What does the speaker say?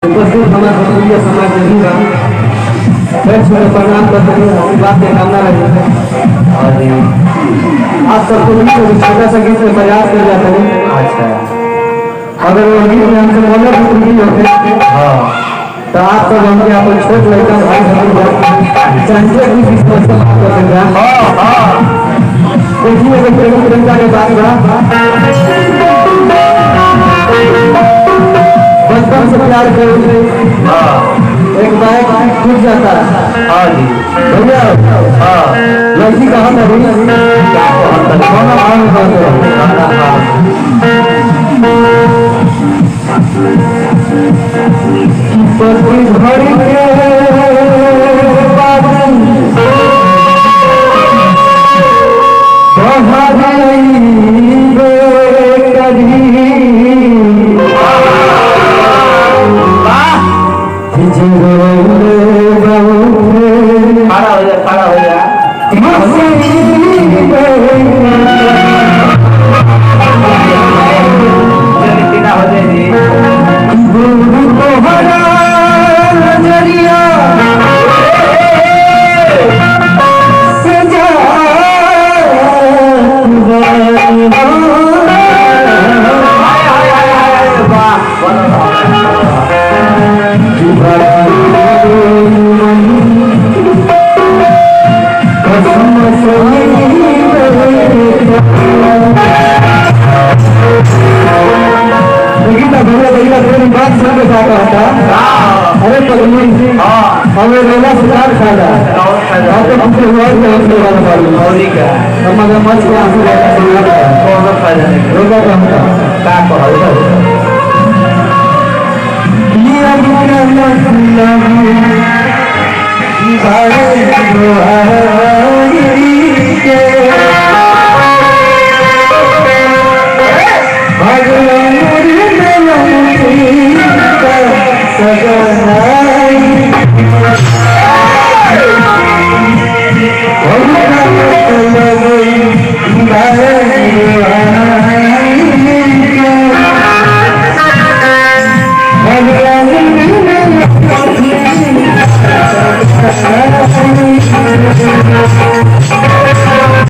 उपस्थित हमारे भोजपुरिया समाज नहीं बा प्रणाम करते हैं बात के कामना रही और आप सबको मिलकर एक छोटा सा गीत में प्रयास कर जाते हैं। अच्छा अगर वो गीत में हमसे बोले भी होते तो आप सब हमके अपन छोट लड़का भाई बहन संजय भी इस बात को माफ कर देंगे। देखिए अगर प्रेम प्रेमता के बात बड़ा बचपन से प्यार करते एक बाइक टूट जाता है। हाँ जी भैया लड़की कहाँ पर खड़ा हो जा अरे पगली हमें रोला सुधार खाना तो हमसे हमारा मच के आंसू रोगा भगवान